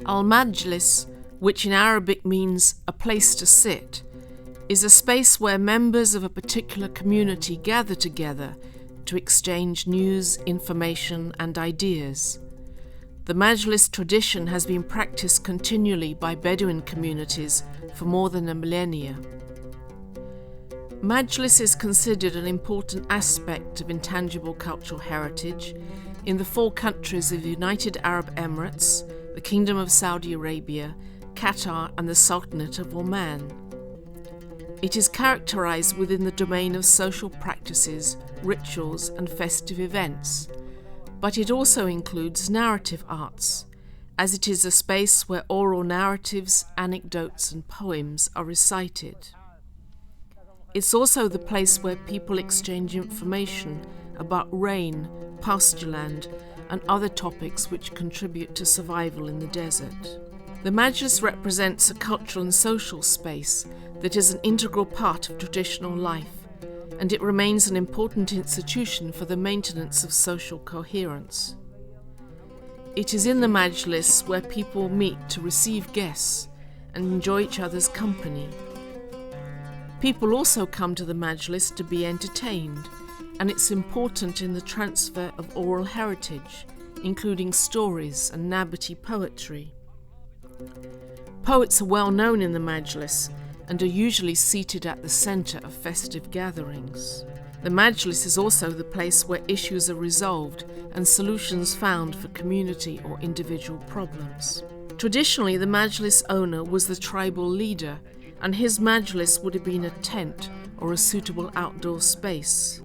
Al-Majlis, which in Arabic means a place to sit, is a space where members of a particular community gather together to exchange news, information, and ideas. The Majlis tradition has been practiced continually by Bedouin communities for more than a millennia. Majlis is considered an important aspect of intangible cultural heritage in the 4 countries of the United Arab Emirates, the Kingdom of Saudi Arabia, Qatar, and the Sultanate of Oman. It is characterized within the domain of social practices, rituals, and festive events, but it also includes narrative arts, as it is a space where oral narratives, anecdotes, and poems are recited. It's also the place where people exchange information about rain, pastureland, and other topics which contribute to survival in the desert. The Majlis represents a cultural and social space that is an integral part of traditional life, and it remains an important institution for the maintenance of social coherence. It is in the Majlis where people meet to receive guests and enjoy each other's company. People also come to the Majlis to be entertained, and it's important in the transfer of oral heritage, including stories and Nabaty poetry. Poets are well known in the Majlis and are usually seated at the centre of festive gatherings. The Majlis is also the place where issues are resolved and solutions found for community or individual problems. Traditionally, the Majlis owner was the tribal leader, and his Majlis would have been a tent or a suitable outdoor space.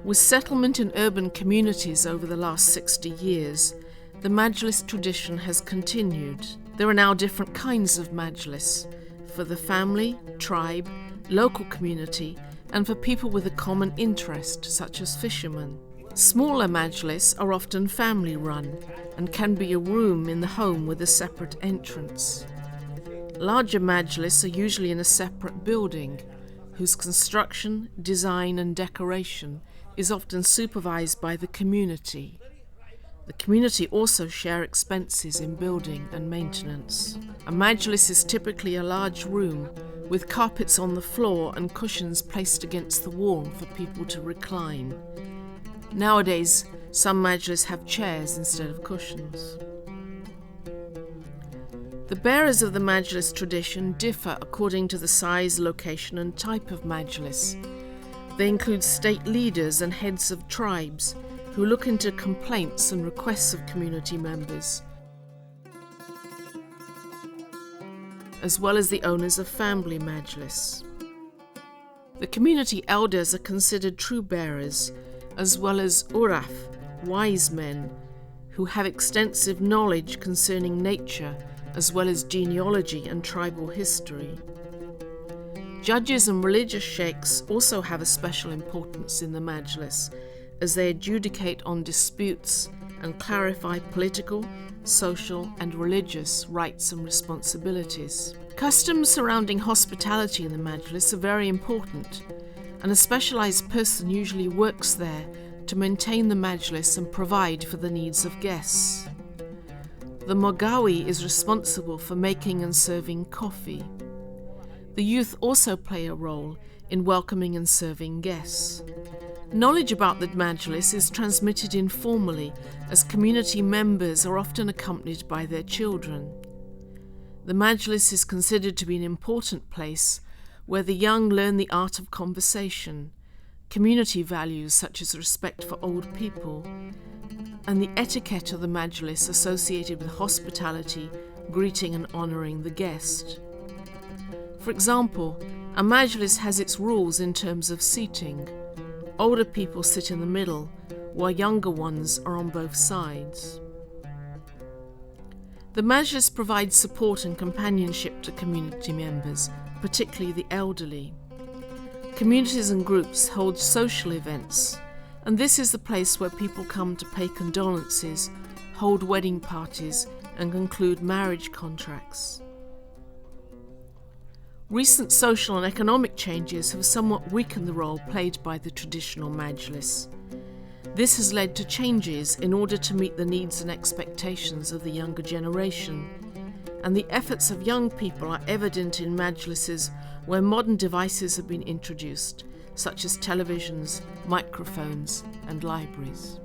With settlement in urban communities over the last 60 years, the Majlis tradition has continued. There are now different kinds of Majlis, for the family, tribe, local community, and for people with a common interest, such as fishermen. Smaller Majlis are often family-run and can be a room in the home with a separate entrance. Larger Majlis are usually in a separate building, whose construction, design, and decoration is often supervised by the community. The community also share expenses in building and maintenance. A Majlis is typically a large room with carpets on the floor and cushions placed against the wall for people to recline. Nowadays, some Majlis have chairs instead of cushions. The bearers of the Majlis tradition differ according to the size, location, and type of Majlis. They include state leaders and heads of tribes who look into complaints and requests of community members, as well as the owners of family Majlis. The community elders are considered true bearers, as well as uraf, wise men, who have extensive knowledge concerning nature, as well as genealogy and tribal history. Judges and religious sheikhs also have a special importance in the Majlis, as they adjudicate on disputes and clarify political, social, and religious rights and responsibilities. Customs surrounding hospitality in the Majlis are very important, and a specialized person usually works there to maintain the Majlis and provide for the needs of guests. The Mogawi is responsible for making and serving coffee. The youth also play a role in welcoming and serving guests. Knowledge about the Majlis is transmitted informally, as community members are often accompanied by their children. The Majlis is considered to be an important place where the young learn the art of conversation, community values such as respect for old people, and the etiquette of the Majlis associated with hospitality, greeting and honouring the guest. For example, a Majlis has its rules in terms of seating. Older people sit in the middle, while younger ones are on both sides. The Majlis provides support and companionship to community members, particularly the elderly. Communities and groups hold social events, and this is the place where people come to pay condolences, hold wedding parties, and conclude marriage contracts. Recent social and economic changes have somewhat weakened the role played by the traditional Majlis. This has led to changes in order to meet the needs and expectations of the younger generation, and the efforts of young people are evident in majlises where modern devices have been introduced, such as televisions, microphones, and libraries.